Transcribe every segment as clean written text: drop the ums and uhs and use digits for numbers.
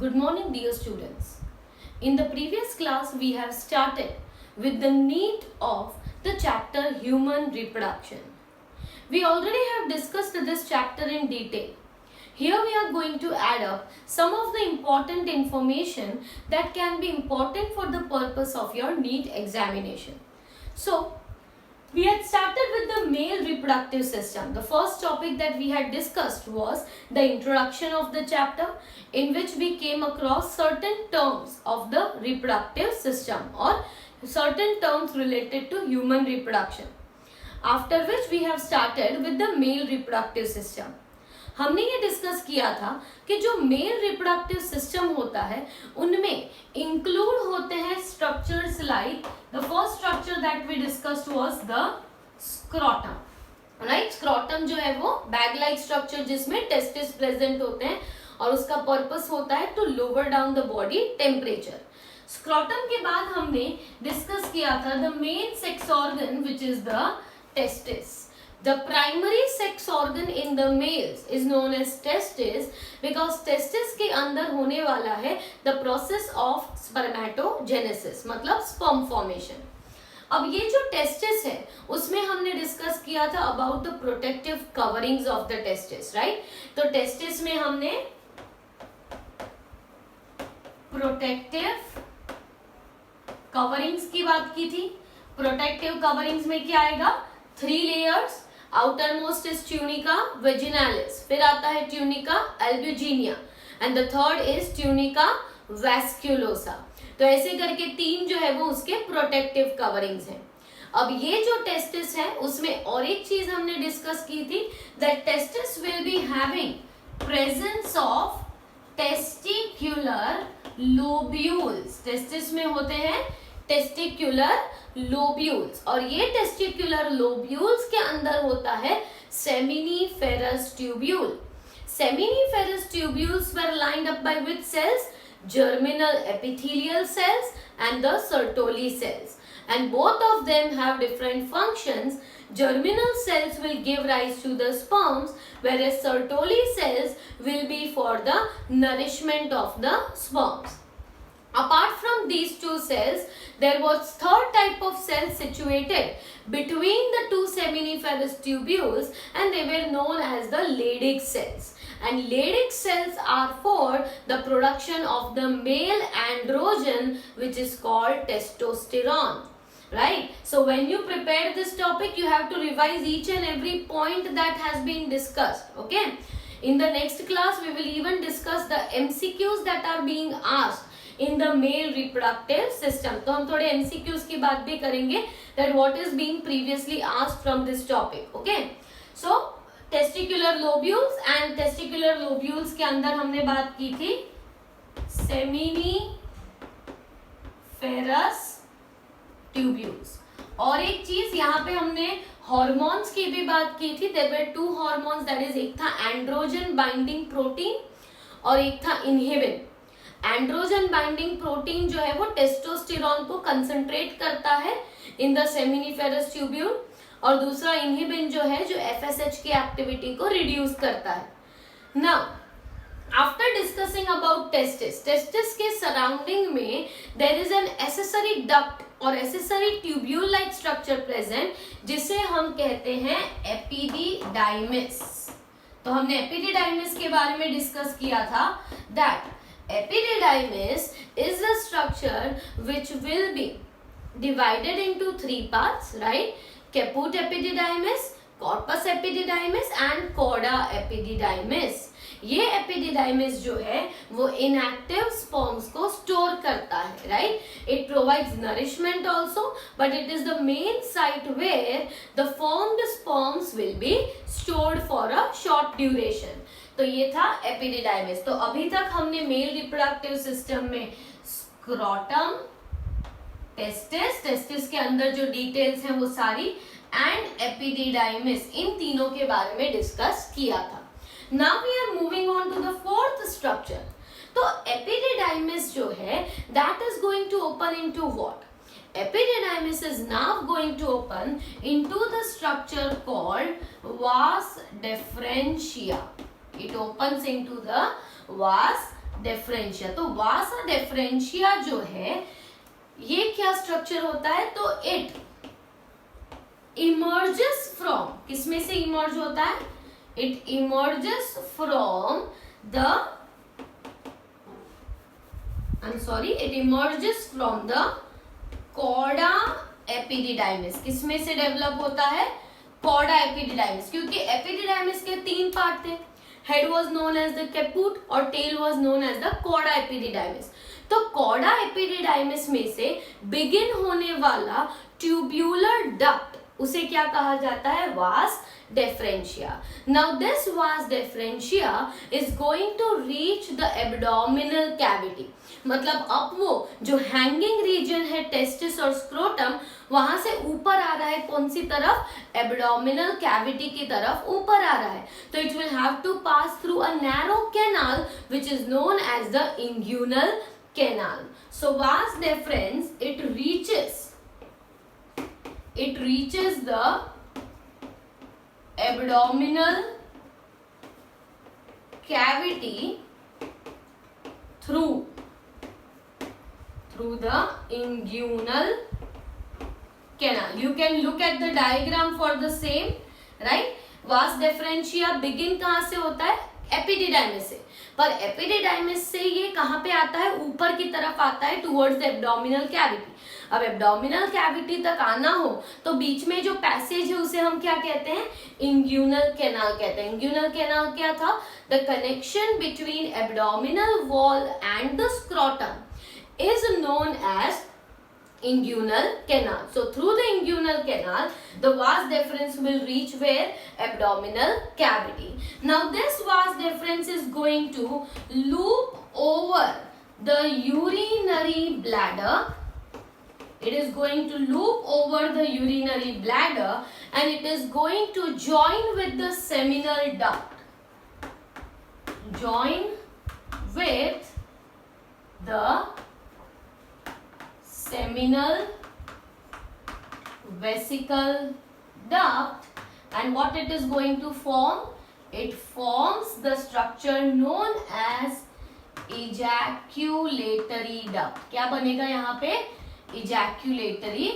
Good morning, dear students. In the previous class, we have started with the need of the chapter Human Reproduction. We already have discussed this chapter in detail. Here we are going to add up some of the important information that can be important for the purpose of your NEET examination. So, we had started with the male reproductive system. The first topic that we had discussed was the introduction of the chapter, in which we came across certain terms of the reproductive system or certain terms related to human reproduction. After which we have started with the male reproductive system. हमने ये discuss किया था कि जो mail reproductive system होता है उनमें include होते हैं structures like the first structure that we discussed was the scrotum. Right, scrotum जो है वो बैग लाइक स्ट्रक्चर जिसमें टेस्टिस प्रेजेंट होते हैं और उसका पर्पस होता है to lower down the body temperature. Scrotum के बाद हमने डिस्कस किया था the main sex organ which is the testis. The primary sex organ in the males is known as testis because testis के अंदर होने वाला है the process of spermatogenesis, मतलब sperm formation. अब ये जो testis है उसमें हमने डिस्कस किया था about the protective coverings of the testis, right? तो testis में हमने protective coverings की बात की थी. protective coverings में क्या आएगा? 3 layers. Outermost is tunica vaginalis, फिर आता है tunica albuginea and the third is tunica vasculosa. तो ऐसे करके 3 जो है वो उसके प्रोटेक्टिव कवरिंग्स हैं. अब ये जो टेस्टिस है उसमें और एक चीज हमने डिस्कस की थी that testis will be having presence of testicular lobules. Testis में होते हैं टेस्टिक्युलर लोब्यूल्स और ये टेस्टिक्युलर लोब्यूल्स के अंदर होता है seminiferous tubule. Seminiferous tubules were lined up by which cells? Germinal epithelial cells and the Sertoli cells, and both of them have different functions. Germinal cells will give rise to the sperms, whereas Sertoli cells will be for the nourishment of the sperms. Apart from these two cells, there was third type of cell situated between the two seminiferous tubules and they were known as the Leydig cells. And Leydig cells are for the production of the male androgen which is called testosterone. Right? So when you prepare this topic, you have to revise each and every point that has been discussed. Okay? In the next class, we will even discuss the MCQs that are being asked in the male reproductive system. तो हम थोड़े MCQs की बात भी करेंगे that what is being previously asked from this topic. Okay? So testicular lobules and testicular lobules के अंदर हमने बात की थी seminiferous tubules. और एक चीज यहाँ पे हमने हॉर्मोन्स की भी बात की थी. There were 2 hormones, that is एक था एंड्रोजन बाइंडिंग प्रोटीन और एक था इनहिबिन. एंड्रोजन बाइंडिंग प्रोटीन जो है वो टेस्टोस्टेरोन को कंसंट्रेट करता है इन द सेमिनिफेरस ट्यूब्यूल और दूसरा इनहिबिन जो है जो एफएसएच की एक्टिविटी को रिड्यूस करता है. Now after discussing about testis, testis के सराउंडिंग में there is an accessory duct और accessory tubule like structure present जिसे हम कहते हैं एपिडिडाइमिस. तो हमने एपिडिडाइमिस के बारे में डिस्कस किया था that epididymis is a structure which will be divided into 3 parts, right? Caput epididymis, corpus epididymis and cauda epididymis. ये epididymis जो है वो inactive sperms को store करता है, right? It provides nourishment also, but it is the main site where the formed sperms will be stored for a short duration. तो ये था एपिडिडाइमिस. तो अभी तक हमने मेल रिप्रोडक्टिव सिस्टम में स्क्रोटम, टेस्टिस, टेस्टिस के अंदर जो डिटेल्स हैं वो सारी एंड एपिडिडाइमिस, इन तीनों के बारे में डिस्कस किया था. Now we are moving on to the fourth structure. तो एपिडिडाइमिस जो है that is going to open into what? Epididymis is now going to open into the structure called vas deferentia. It opens into the vas डेफरेंशिया। तो वासा डेफरेंशिया जो है ये क्या structure होता है, तो इट इमर्जेस फ्रॉम, किसमें से इमर्ज होता है, it emerges from the it emerges from the chorda epididymis. किसमें से डेवलप होता है, कॉर्डा एपिडिडाइमिस, क्योंकि एपिडिडाइमिस के 3 पार्ट थे, head was known as the caput और tail was known as the cauda epididymis. तो कॉर्डा एपिडिडाइमिस में से बिगिन होने वाला ट्यूब्यूलर डक्ट उसे क्या कहा जाता है, वास डेफरेंशिया। Now this vas deferentia is going to reach the abdominal cavity, मतलब अब वो जो हैंगिंग रीजन है टेस्टिस और स्क्रोटम वहां से ऊपर आ रहा है, कौन सी तरफ, एब्डोमिनल कैविटी की तरफ ऊपर आ रहा है। तो it will have to pass through a narrow canal which is known as the inguinal canal. So vas deferens it reaches the abdominal cavity through the inguinal canal. You can look at the diagram for the same, right? vas deferentia begin कहाँ से होता है, epididymis से, पर epididymis से ये कहाँ पे आता है, ऊपर की तरफ आता है, टुवर्ड्स द एब्डोमिनल कैविटी। अब एब्डोमिनल कैविटी तक आना हो तो बीच में जो पैसेज है उसे हम क्या कहते हैं, इंग्यूनल कैनाल कहते हैं। इंग्यूनल कैनाल क्या था, the connection between abdominal wall and the scrotum is known as inguinal canal. So through the inguinal canal the vas deferens will reach where, abdominal cavity. Now this vas deferens is going to loop over the urinary bladder. It is going to loop over the urinary bladder and it is going to join with the seminal duct, join with the seminal vesical duct, and what it is going to form, it forms the structure known as ejaculatory duct. क्या बनेगा यहाँ पे, ejaculatory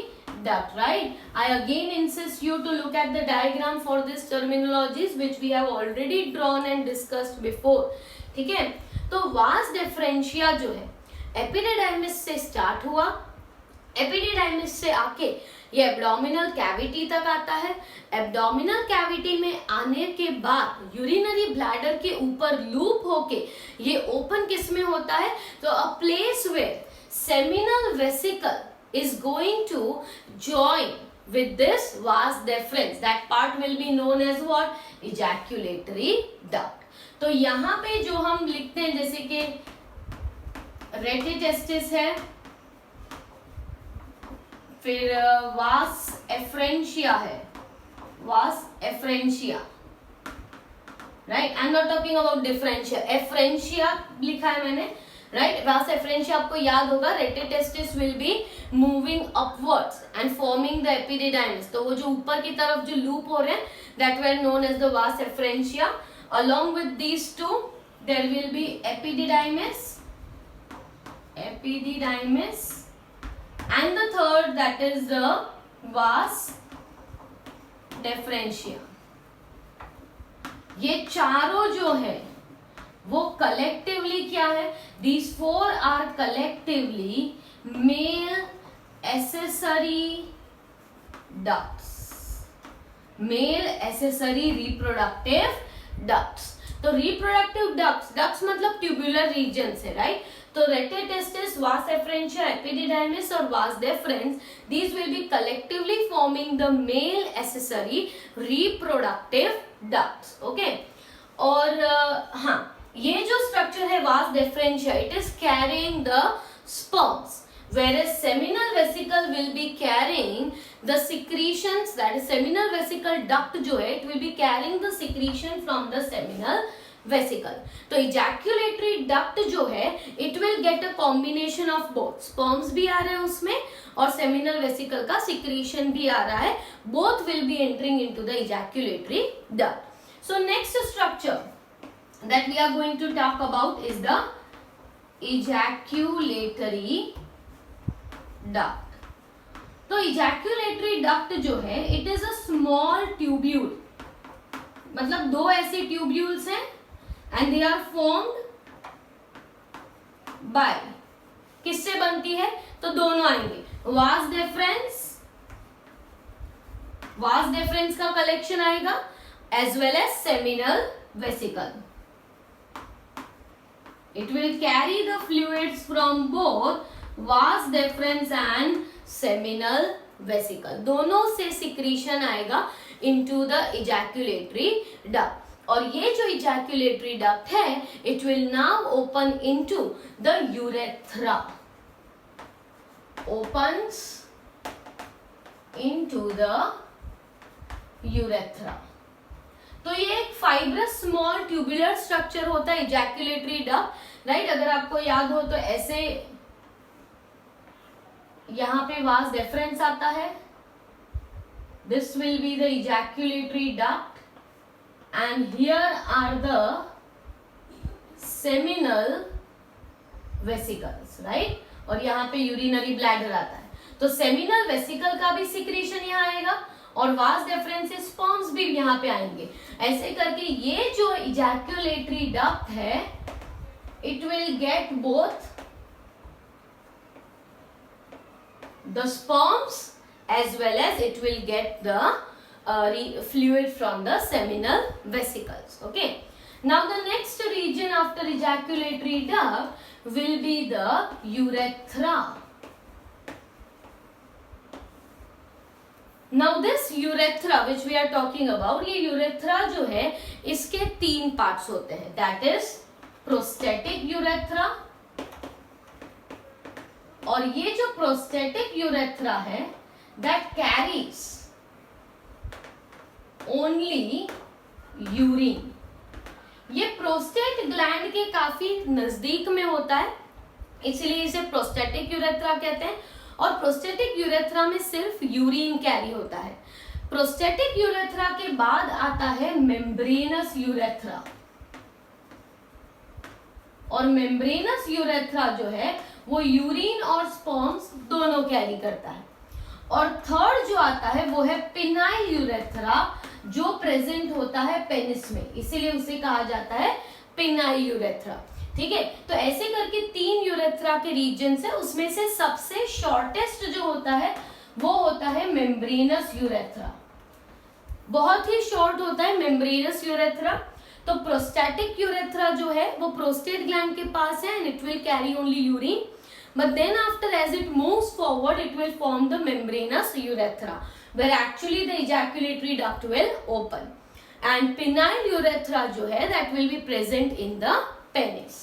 duct, right? I again insist you to look at the diagram for this terminologies which we have already drawn and discussed before. ठीक है, तो vas deferentia जो है epididymis से स्टार्ट हुआ, एपिडिडाइमिस से आके ये एब्डोमिनल कैविटी तक आता है। एब्डोमिनल कैविटी में आने के बाद यूरिनरी ब्लैडर के ऊपर लूप होके ये ओपन किस में होता है, तो a place where seminal vesicle is going to join with this vas deferens, that part will be known as what, ejaculatory duct. तो यहाँ पे जो हम लिखते हैं जैसे कि रेटिटेस्टिस है, फिर वास एफ्रेंशिया है, वास efferentia, right, I am not talking about differentia, efferentia लिखा है मैंने, राइट। वास एफ्रेंशिया आपको याद होगा, rete testis will be moving upwards and forming the epididymis, तो वो जो ऊपर की तरफ जो लूप हो रहे हैं that were known as the vas efferentia. along with these two there will be epididymis and the third that is the vas deferentia. ये चारों जो है वो कलेक्टिवली क्या है, these four are collectively male accessory ducts, male accessory reproductive ducts. तो reproductive ducts मतलब tubular reason से, राइट। तो रेटिटेस्टिस, वास एफ्रेंशिया, एपिडिडाइमिस और vas deferens, these will be collectively forming the male accessory reproductive ducts, okay। और हाँ, ये जो स्ट्रक्चर है वास डेफरेंशिया, it is carrying the sperms, whereas seminal vesicle will be carrying the secretions, that is seminal vesicle duct जो है it will be carrying the secretion from the seminal vesicle. तो ejaculatory duct जो है it will get a combination of both, sperms भी आ रहे हैं उसमें और seminal vesicle का secretion भी आ रहा है, both will be entering into the ejaculatory duct. So next structure that we are going to talk about is the ejaculatory duct. तो इजैक्यूलेटरी डक्ट जो है it is a small tubule, मतलब दो ऐसे ट्यूब्यूल्स हैं and they are formed by, किससे बनती है? तो दोनों आएंगे, वास डेफरेंस का कलेक्शन आएगा as well as seminal vesicle. It will carry the fluids from both vas deferens and seminal vesicle, दोनों से सिक्रीशन आएगा into the ejaculatory duct। और ये जो ejaculatory duct है it will now open into the urethra, opens into the urethra। तो ये एक फाइब्रस स्मॉल ट्यूबुलर स्ट्रक्चर होता है इजैक्यूलेटरी डक्ट, राइट। अगर आपको याद हो तो ऐसे यहां पे वास डेफरेंस आता है, this will be the ejaculatory duct and here are the seminal vesicles, right. और यहाँ पे यूरिनरी ब्लैडर आता है, तो सेमिनल वेसिकल का भी सिक्रीशन यहाँ आएगा और वास डेफरेंस स्पर्म्स भी यहाँ पे आएंगे। ऐसे करके ये जो इजैक्यूलेटरी डक्ट है it will get both the sperms as well as it will get the fluid from the seminal vesicles। Okay, now the next region after ejaculatory duct will be the urethra। Now this urethra which we are talking about, ये urethra जो है इसके तीन parts होते हैं, that is prostatic urethra। और ये जो prostatic urethra है that carries only urine। ये प्रोस्टेट ग्लैंड के काफी नजदीक में होता है, इसलिए इसे प्रोस्टेटिक यूरेथ्रा कहते हैं। और प्रोस्टेटिक यूरेथ्रा में सिर्फ यूरिन कैरी होता है। प्रोस्टेटिक यूरेथ्रा के बाद आता है मेम्ब्रेनस यूरेथ्रा, और मेम्ब्रेनस यूरेथ्रा जो है वो यूरिन और स्पर्म्स दोनों कैरी करता है। और थर्ड जो आता है वो है पिनाइल यूरेथ्रा, जो प्रेजेंट होता है पेनिस में, इसीलिए उसे कहा जाता है पिनाइल यूरेथ्रा। ठीक है, तो ऐसे करके तीन यूरेथ्रा के रीजन्स है, उसमें से सबसे शॉर्टेस्ट जो होता है वो होता है मेम्ब्रेनस यूरेथ्रा, बहुत ही शॉर्ट होता है मेम्ब्रेनस यूरेथ्रा। तो प्रोस्टेटिक यूरेथ्रा जो है वो प्रोस्टेट ग्लैंड के पास है and it will carry only urine, but then after as it moves forward it will form the membranous urethra where actually the ejaculatory duct will open, and penile urethra जो है that will be present in the penis।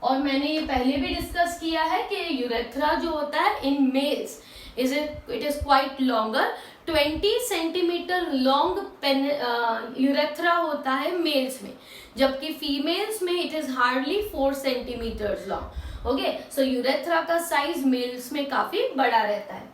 और मैंने ये पहले भी discuss किया है कि यूरेथ्रा जो होता है in males it is quite longer, 20 centimetre long urethra होता है मेल्स में, जबकि फीमेल्स में it is hardly 4 centimetre long. Okay, so urethra का साइज मेल्स में काफी बड़ा रहता है।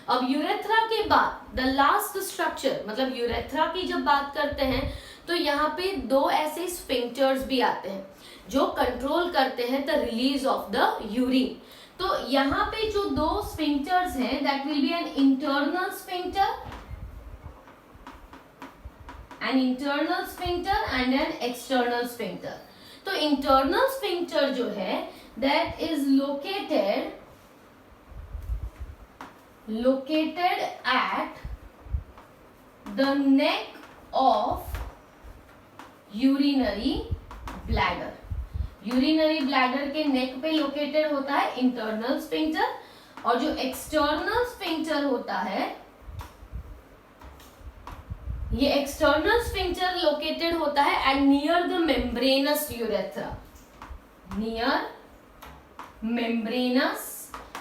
अब यूरेथ्रा के बाद द लास्ट स्ट्रक्चर, मतलब यूरेथ्रा की जब बात करते हैं तो यहाँ पे दो ऐसे स्फिंक्टर्स भी आते हैं जो कंट्रोल करते हैं the release of the urine. तो यहाँ पे जो दो स्फिंक्टर्स हैं that will be an internal sphincter and an external sphincter. तो इंटरनल स्फिंक्टर जो है that is located at the neck of urinary bladder। Urinary bladder के नेक पे लोकेटेड होता है इंटरनल स्फिंक्टर, और जो एक्सटर्नल स्फिंक्टर होता है ये एक्सटर्नल स्फिंक्टर लोकेटेड होता है at near the membranous urethra, near membranous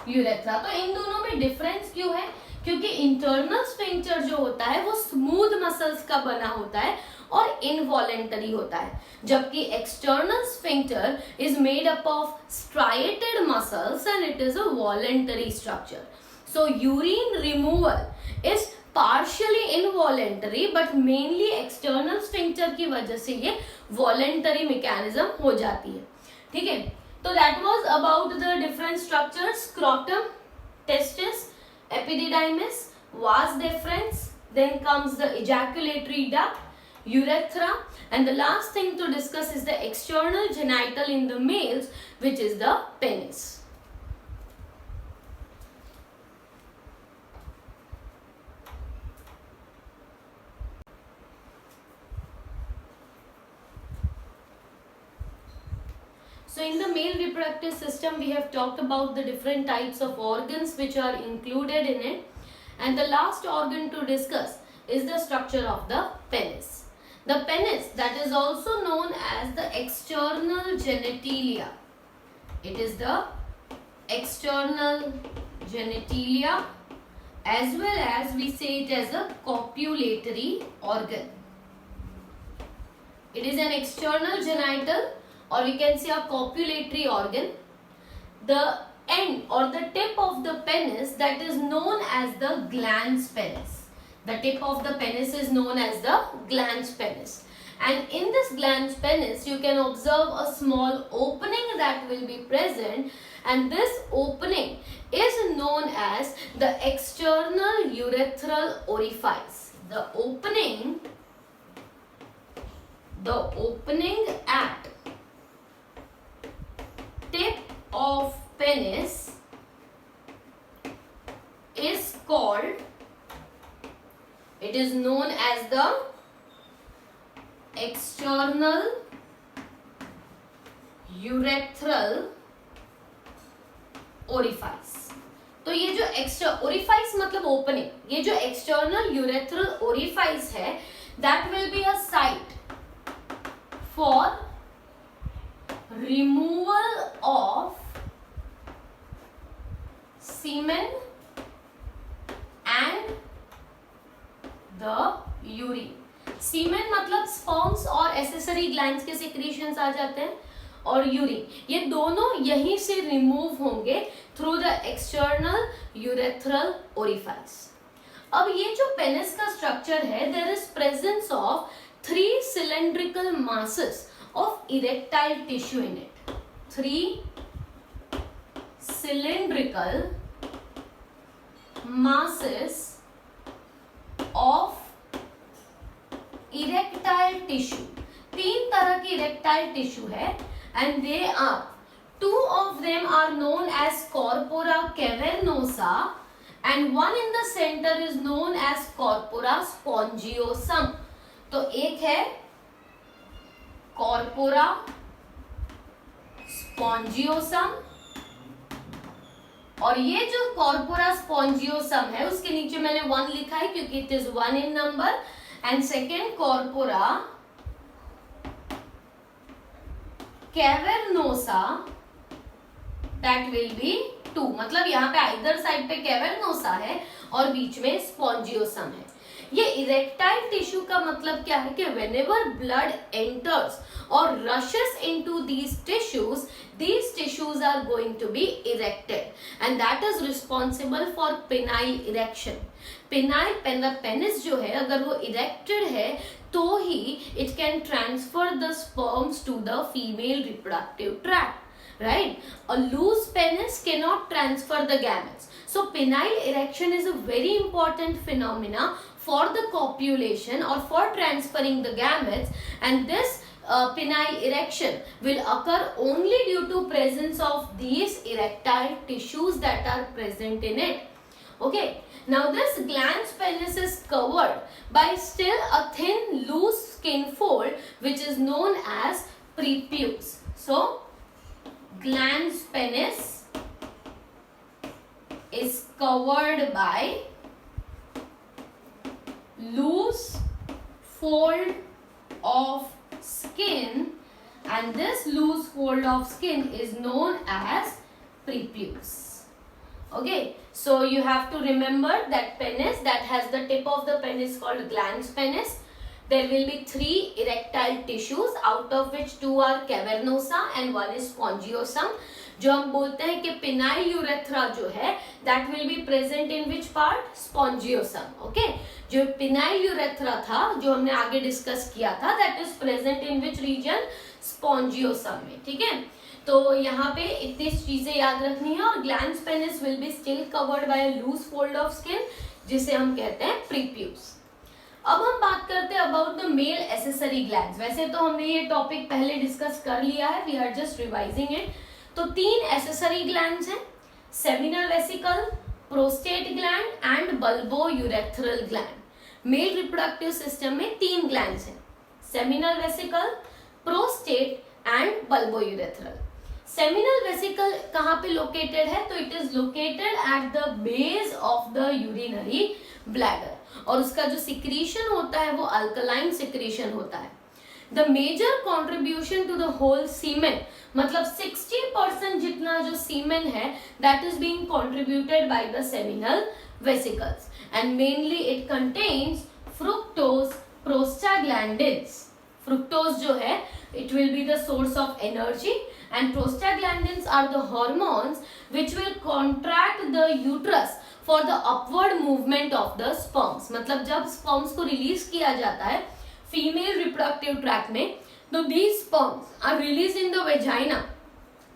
urethra. तो इन दोनों में डिफरेंस क्यों है? क्योंकि इंटरनल स्फिंक्टर जो होता है वो स्मूथ मसल्स का बना होता है और इनवॉलेंटरी होता है, जबकि external sphincter is made up of striated muscles and it is a voluntary structure. So urine removal is partially involuntary but mainly external structure की वजह से ये वॉलेंटरी मैकेनिज्म हो जाती है. ठीक है, तो that was about the different structures, scrotum, testis, epididymis, vas deferens, then comes the ejaculatory duct, urethra, and the last thing to discuss is the external genital in the males, which is the penis. So in the male reproductive system, we have talked about the different types of organs which are included in it. And the last organ to discuss is the structure of the penis. The penis, that is also known as the external genitalia. It is the external genitalia, as well as we say it as a copulatory organ. It is an external genital, or we can say a copulatory organ. The end or the tip of the penis, that is known as the glans penis. The tip of the penis is known as the glans penis. And in this glans penis, you can observe a small opening that will be present, and this opening is known as the external urethral orifice. The opening at tip of penis is called, it is known as the external urethral orifice. तो ये जो orifice मतलब opening, ये जो external urethral orifice है, that will be a site for removal of semen and the urine. सीमेन मतलब sperms और accessory glands के सिक्रीशंस आ जाते हैं, और यूरिन, ये दोनों यहीं से रिमूव होंगे through the external urethral orifice. अब ये जो पेनिस का स्ट्रक्चर है, there is presence of 3 cylindrical masses of erectile tissue in it. 3 cylindrical masses of erectile tissue. 3 तरह की इरेक्टाइल टिश्यू है, and they are, 2 of them are known as corpora cavernosa and one in the center is known as corpora spongiosum. तो एक है corpora spongiosum, और ये जो corpora spongiosum है उसके नीचे मैंने 1 लिखा है क्योंकि it is 1 in number. And second corpora cavernosa, that will be 2. मतलब यहाँ पे इधर साइड पे cavernosa है और बीच में spongiosum है. ये इरेक्टाइल टिश्यू का मतलब क्या है कि whenever blood enters or rushes into these tissues are going to be erected, and that is responsible for penile erection. penile penis जो है अगर वो erected है तो ही it can transfer the sperms to the female reproductive tract, right? A loose penis cannot transfer the gametes. So penile erection is a very important phenomena for the copulation or for transferring the gametes, and this penile erection will occur only due to presence of these erectile tissues that are present in it. Okay, now this glans penis is covered by still a thin loose skin fold which is known as prepuce. So glans penis is covered by loose fold of skin, and this loose fold of skin is known as prepuce. Okay, so you have to remember that penis that has the tip of the penis called glans penis. There will be 3 erectile tissues, out of which 2 are cavernosa and 1 is spongiosum. जो हम बोलते हैं कि phenyl urethra जो है that will be present in which part, spongiosum. Okay, जो phenyl urethra था जो हमने आगे डिस्कस किया था that is present in which region, spongiosum में। ठीक है, तो यहाँ पे इतनी चीजें याद रखनी है। और glans penis will be still covered by a loose fold of skin जिसे हम कहते हैं प्रीप्यूस। अब हम बात करते हैं about the male accessory glands. वैसे तो हमने ये टॉपिक पहले डिस्कस कर लिया है, we are just revising it. तो 3 एसेसरी ग्लैंड्स हैं, seminal vesicle, prostate gland and bulbo urethral gland. Male reproductive system में 3 ग्लैंड्स हैं, seminal vesicle, prostate and bulbo urethral. Seminal vesicle कहाँ पे लोकेटेड है, तो it is located at the base of the urinary bladder, और उसका जो secretion होता है वो अल्कलाइन सिक्रीशन होता है। The major contribution to the whole semen, मतलब 60% जितना जो सीमेन है that is being contributed by the seminal vesicles, and mainly it contains fructose, prostaglandins. Fructose जो है it will be the source of energy, and prostaglandins are the hormones which will contract the uterus for the upward movement of the sperms। मतलब जब sperms को release किया जाता है female reproductive tract में, तो these sperms are released in the vagina,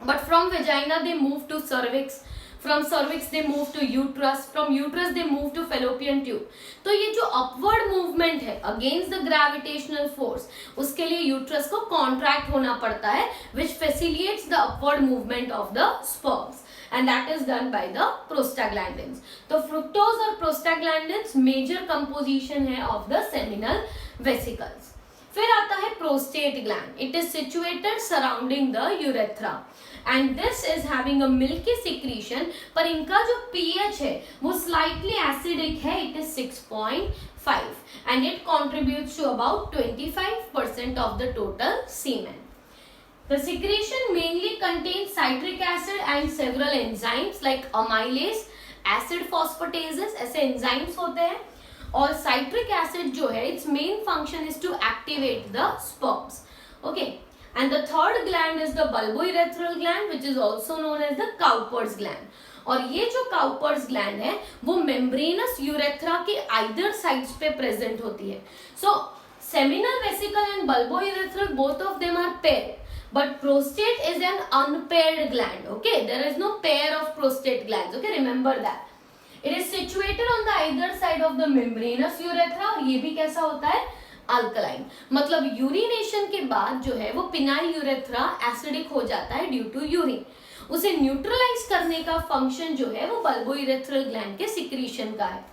but from vagina they move to cervix, from cervix they move to uterus, from uterus they move to fallopian tube। तो ये जो upward movement है against the gravitational force, उसके लिए uterus को contract होना पड़ता है which facilitates the upward movement of the sperms, and that is done by the prostaglandins. तो फ्रुक्टोज और प्रोस्टाग्लैंडिन्स मेजर कंपोजिशन है ऑफ द सेमिनल वेसिकल्स। फिर आता है prostate gland, it is situated surrounding the urethra and this is having a milky secretion, पर इनका जो pH है वो slightly acidic है, it is 6.5 and it contributes to about 25% of the total semen. The secretion mainly contains citric acid and several enzymes like amylase, acid phosphatases, ऐसे enzymes होते हैं, और citric acid जो है its main function is to activate the sperms. Okay. And the third gland is the bulbourethral gland which is also known as the Cowper's gland. और ये जो Cowper's gland है वो membranous urethra के either sides पे present होती है। So seminal vesicle and bulbourethral both of them are paired, but prostate is an unpaired gland. Okay, there is no pair of prostate glands. Okay, remember that. It is situated on the either side of the membranous urethra, और ये भी कैसा होता है, alkaline. मतलब urination के बाद जो है वो पिनाइल यूरेथ्रा एसिडिक हो जाता है ड्यू टू यूरिन, उसे न्यूट्रलाइज करने का फंक्शन जो है वो बल्बोयूरेथ्रल ग्लैंड के सिक्रीशन का है।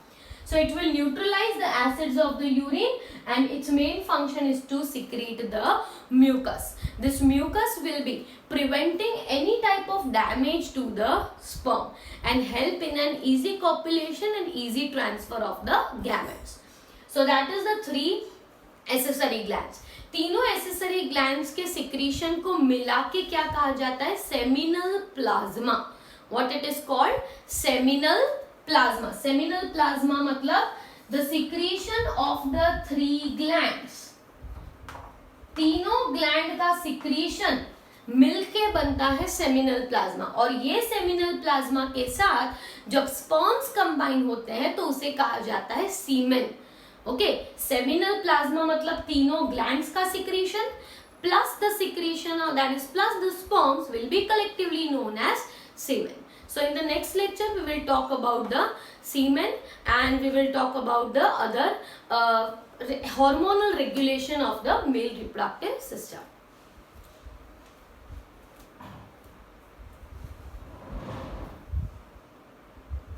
So it will neutralise the acids of the urine and its main function is to secrete the mucus. This mucus will be preventing any type of damage to the sperm and help in an easy copulation and easy transfer of the gametes. So that is the 3 accessory glands. तीनों accessory glands के secretion को मिला के क्या कहा जाता है, seminal plasma. What it is called, seminal plasma. Seminal plasma मतलब the secretion of the 3 glands, तीनों ग्लैंड का सिक्रीशन मिलके बनता है सेमिनल प्लाज्मा, और ये सेमिनल प्लाज्मा के साथ जब स्पर्म्स कंबाइन होते हैं तो उसे कहा जाता है सीमेन। ओके, सेमिनल प्लाज्मा मतलब तीनों ग्लैंड्स का secretion plus the secretion that is plus the sperms will be collectively known as semen. So in the next lecture we will talk about the semen and we will talk about the other hormonal regulation of the male reproductive system.